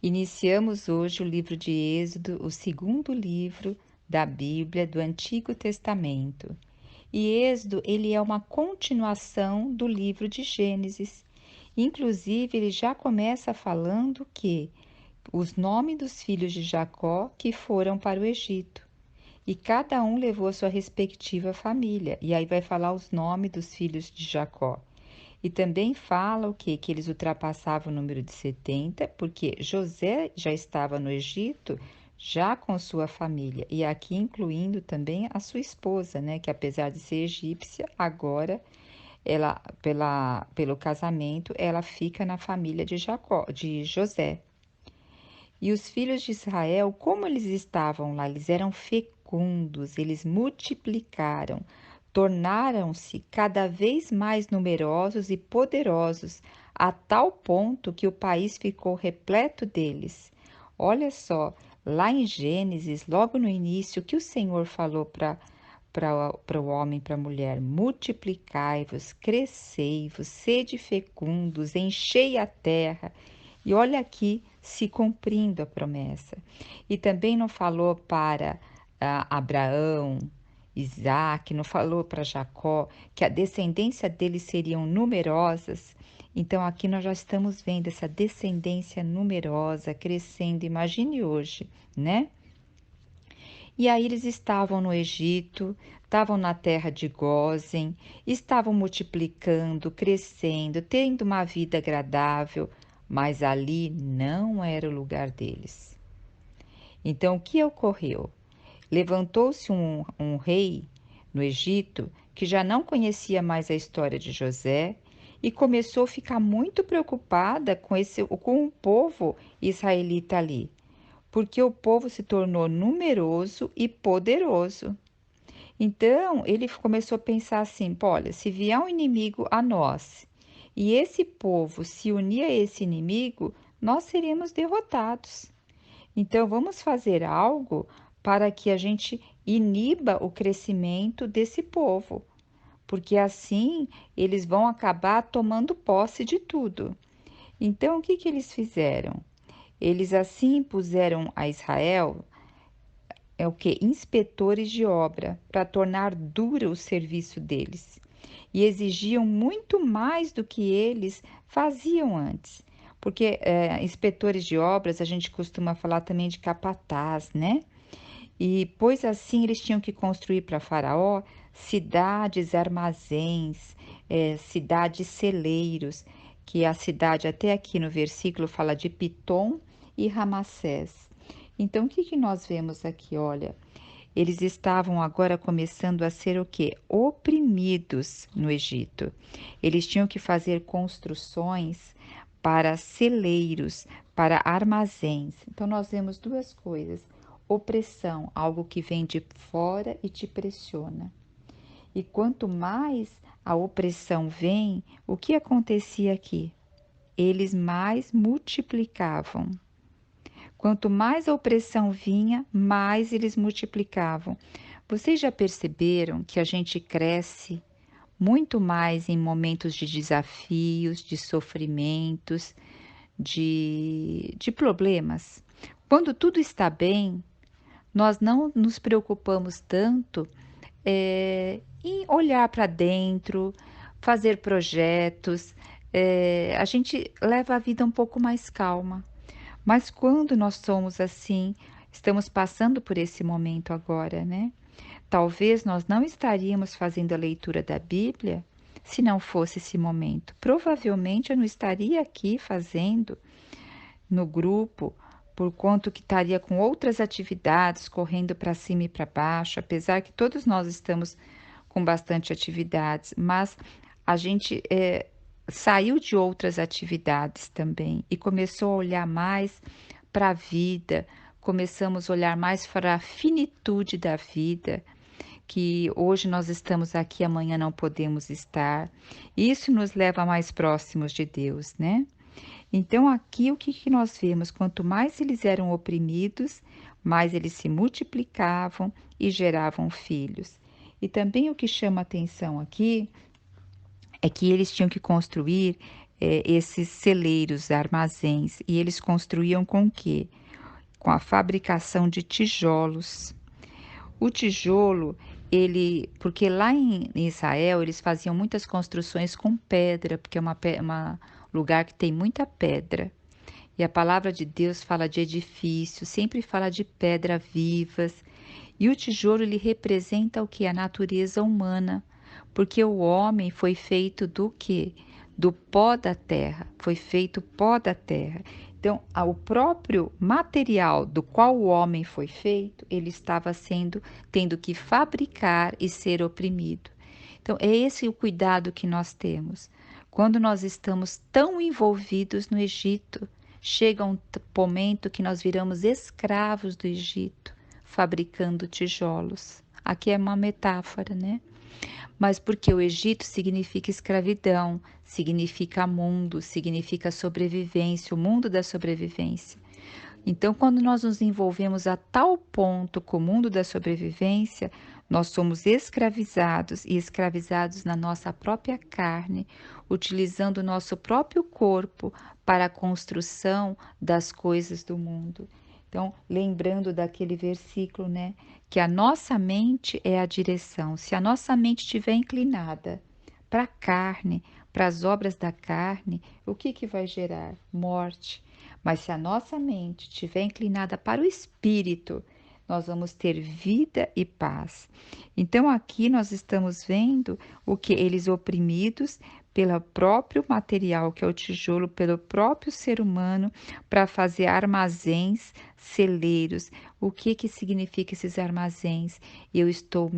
Iniciamos hoje o livro de Êxodo, o segundo livro da Bíblia do Antigo Testamento. E Êxodo, ele é uma continuação do livro de Gênesis. Inclusive, ele já começa falando que os nomes dos filhos de Jacó que foram para o Egito. E cada um levou a sua respectiva família. E aí vai falar os nomes dos filhos de Jacó. E também fala o quê? Que eles ultrapassavam o número de 70, porque José já estava no Egito, já com sua família, e aqui incluindo também a sua esposa, né? Que apesar de ser egípcia, agora ela, pelo casamento, ela fica na família de Jacó, de José. E os filhos de Israel, como eles estavam lá, eles eram fecundos, eles multiplicaram, tornaram-se cada vez mais numerosos e poderosos, a tal ponto que o país ficou repleto deles. Olha só, lá em Gênesis, logo no início, o que o Senhor falou para o homem e para a mulher: multiplicai-vos, crescei-vos, sede fecundos, enchei a terra. E olha aqui se cumprindo a promessa. E também não falou para Abraão, Isaac, não falou para Jacó que a descendência deles seriam numerosas. Então aqui nós já estamos vendo essa descendência numerosa crescendo. Imagine hoje, né? E aí eles estavam no Egito, estavam na terra de Gósen, estavam multiplicando, crescendo, tendo uma vida agradável, mas ali não era o lugar deles. Então o que ocorreu? Levantou-se um rei no Egito que já não conhecia mais a história de José e começou a ficar muito preocupada com o povo israelita ali, porque o povo se tornou numeroso e poderoso. Então, ele começou a pensar assim: "Pô, olha, se vier um inimigo a nós e esse povo se unir a esse inimigo, nós seremos derrotados. Então, vamos fazer algo para que a gente iniba o crescimento desse povo, porque assim eles vão acabar tomando posse de tudo." Então, o que que eles fizeram? Eles assim impuseram a Israel o que? Inspetores de obra, para tornar duro o serviço deles. E exigiam muito mais do que eles faziam antes. Porque inspetores de obras, a gente costuma falar também de capataz, né? E pois assim eles tinham que construir para Faraó cidades, armazéns, cidades celeiros, que a cidade até aqui no versículo fala de Pitom e Ramassés. Então o que que nós vemos aqui? Olha, eles estavam agora começando a ser o quê? Oprimidos no Egito. Eles tinham que fazer construções para celeiros, para armazéns. Então nós vemos duas coisas: opressão, algo que vem de fora e te pressiona. E quanto mais a opressão vem, o que acontecia aqui? Eles mais multiplicavam. Quanto mais a opressão vinha, mais eles multiplicavam. Vocês já perceberam que a gente cresce muito mais em momentos de desafios, de sofrimentos, de problemas? Quando tudo está bem, nós não nos preocupamos tanto em olhar para dentro, fazer projetos, a gente leva a vida um pouco mais calma. Mas quando nós somos assim, estamos passando por esse momento agora, né? Talvez nós não estaríamos fazendo a leitura da Bíblia se não fosse esse momento. Provavelmente eu não estaria aqui fazendo no grupo, por conta que estaria com outras atividades, correndo para cima e para baixo, apesar que todos nós estamos com bastante atividades, mas a gente saiu de outras atividades também e começou a olhar mais para a vida, começamos a olhar mais para a finitude da vida, que hoje nós estamos aqui, amanhã não podemos estar. Isso nos leva mais próximos de Deus, né? Então, aqui o que que nós vemos? Quanto mais eles eram oprimidos, mais eles se multiplicavam e geravam filhos. E também o que chama atenção aqui é que eles tinham que construir esses celeiros, armazéns, e eles construíam com o quê? Com a fabricação de tijolos. O tijolo, porque lá em Israel eles faziam muitas construções com pedra, porque é uma lugar que tem muita pedra. E a palavra de Deus fala de edifício, sempre fala de pedras vivas. E o tijolo ele representa o que? A natureza humana, porque o homem foi feito do quê? Do pó da terra, foi feito pó da terra. Então, o próprio material do qual o homem foi feito, ele estava tendo que fabricar e ser oprimido. Então, é esse o cuidado que nós temos. Quando nós estamos tão envolvidos no Egito, chega um momento que nós viramos escravos do Egito, fabricando tijolos. Aqui é uma metáfora, né? Mas porque o Egito significa escravidão, significa mundo, significa sobrevivência, o mundo da sobrevivência. Então, quando nós nos envolvemos a tal ponto com o mundo da sobrevivência, nós somos escravizados e escravizados na nossa própria carne, utilizando o nosso próprio corpo para a construção das coisas do mundo. Então, lembrando daquele versículo, né? Que a nossa mente é a direção. Se a nossa mente estiver inclinada para a carne, para as obras da carne, o que vai gerar? Morte. Mas se a nossa mente estiver inclinada para o espírito, nós vamos ter vida e paz. Então aqui nós estamos vendo o que eles oprimidos pelo próprio material, que é o tijolo, pelo próprio ser humano, para fazer armazéns, celeiros. O que significa esses armazéns? Eu estou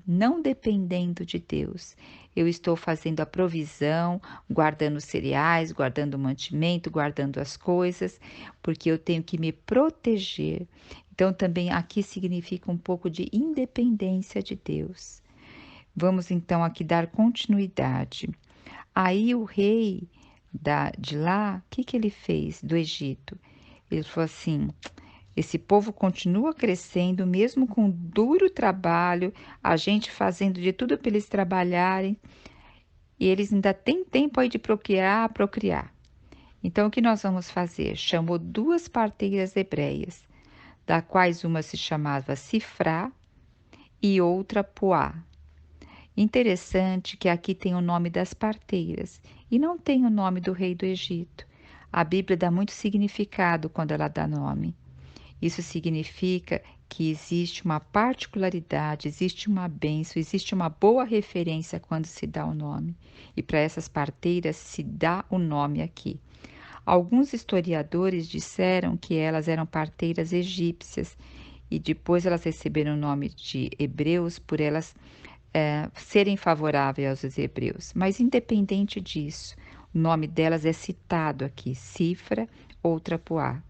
não dependendo de Deus. Eu estou fazendo a provisão, guardando cereais, guardando o mantimento, guardando as coisas, porque eu tenho que me proteger. Então, também aqui significa um pouco de independência de Deus. Vamos então aqui dar continuidade. Aí o rei de lá, o que ele fez do Egito? Ele falou assim: esse povo continua crescendo, mesmo com duro trabalho, a gente fazendo de tudo para eles trabalharem, e eles ainda têm tempo aí de procriar. Então, o que nós vamos fazer? Chamou duas parteiras hebreias, da quais uma se chamava Sifrá e outra Puá. Interessante que aqui tem o nome das parteiras e não tem o nome do rei do Egito. A Bíblia dá muito significado quando ela dá nome. Isso significa que existe uma particularidade, existe uma bênção, existe uma boa referência quando se dá o nome. E para essas parteiras se dá o nome aqui. Alguns historiadores disseram que elas eram parteiras egípcias e depois elas receberam o nome de hebreus por elas serem favoráveis aos hebreus. Mas independente disso, o nome delas é citado aqui, Sifra ou Trapuá.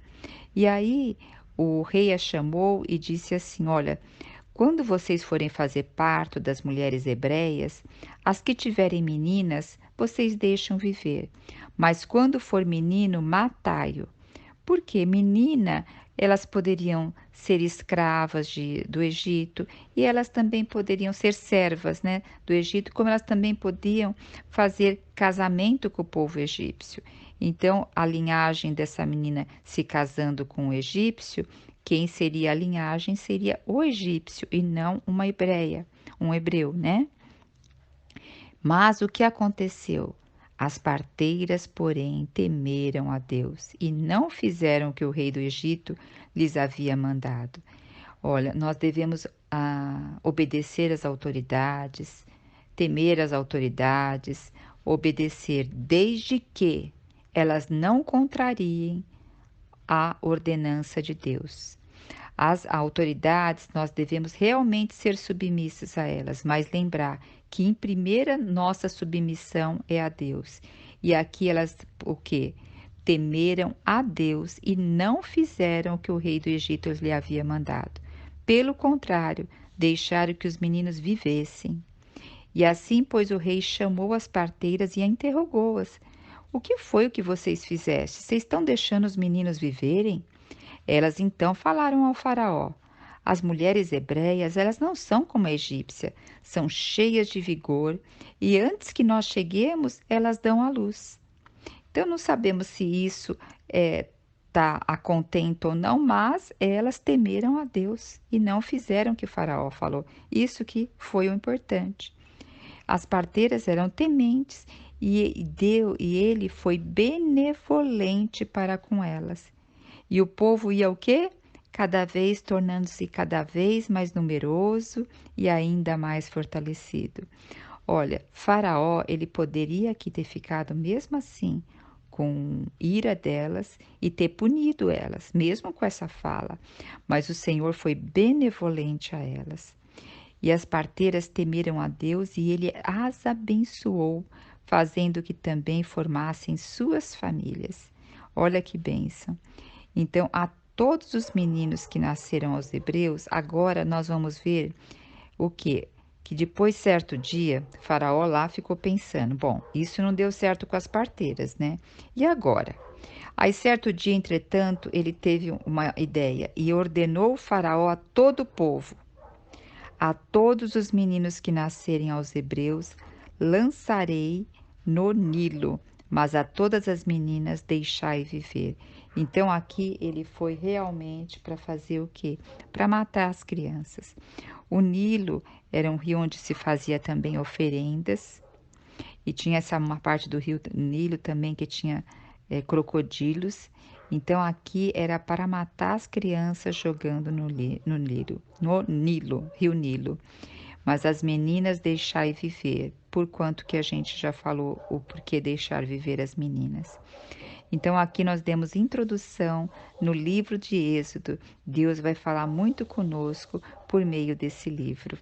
E aí o rei a chamou e disse assim: olha, quando vocês forem fazer parto das mulheres hebreias, as que tiverem meninas, vocês deixam viver. Mas quando for menino, matai-o. Porque menina, elas poderiam ser escravas do Egito e elas também poderiam ser servas, né, do Egito, como elas também podiam fazer casamento com o povo egípcio. Então, a linhagem dessa menina se casando com o egípcio, quem seria a linhagem seria o egípcio e não uma hebreia, um hebreu, né? Mas o que aconteceu? As parteiras, porém, temeram a Deus e não fizeram o que o rei do Egito lhes havia mandado. Olha, nós devemos obedecer às autoridades, temer as autoridades, obedecer desde que elas não contrariem a ordenança de Deus. As autoridades, nós devemos realmente ser submissos a elas, mas lembrar que em primeira nossa submissão é a Deus. E aqui elas, o quê? Temeram a Deus e não fizeram o que o rei do Egito lhe havia mandado. Pelo contrário, deixaram que os meninos vivessem. E assim, pois, o rei chamou as parteiras e a interrogou-as. O que foi o que vocês fizestes? Vocês estão deixando os meninos viverem? Elas então falaram ao faraó: as mulheres hebreias, elas não são como a egípcia, são cheias de vigor, e antes que nós cheguemos, elas dão à luz. Então, não sabemos se isso tá a contento ou não, mas elas temeram a Deus e não fizeram o que Faraó falou. Isso que foi o importante. As parteiras eram tementes e ele foi benevolente para com elas. E o povo ia o quê? Cada vez tornando-se cada vez mais numeroso e ainda mais fortalecido. Olha, Faraó, ele poderia aqui ter ficado mesmo assim com ira delas e ter punido elas, mesmo com essa fala, mas o Senhor foi benevolente a elas. E as parteiras temeram a Deus e ele as abençoou, fazendo que também formassem suas famílias. Olha que bênção. Então, a todos os meninos que nasceram aos hebreus, agora nós vamos ver o quê? Que depois, certo dia, Faraó lá ficou pensando: bom, isso não deu certo com as parteiras, né? E agora? Aí, certo dia, entretanto, ele teve uma ideia e ordenou o Faraó a todo o povo: a todos os meninos que nascerem aos hebreus, lançarei no Nilo, mas a todas as meninas deixai viver. Então aqui ele foi realmente para fazer o quê? Para matar as crianças. O Nilo era um rio onde se fazia também oferendas, e tinha essa uma parte do rio Nilo também que tinha crocodilos. Então aqui era para matar as crianças jogando no Nilo, rio Nilo. Mas as meninas deixai viver, por quanto que a gente já falou o porquê deixar viver as meninas. Então aqui nós demos introdução no livro de Êxodo. Deus vai falar muito conosco por meio desse livro.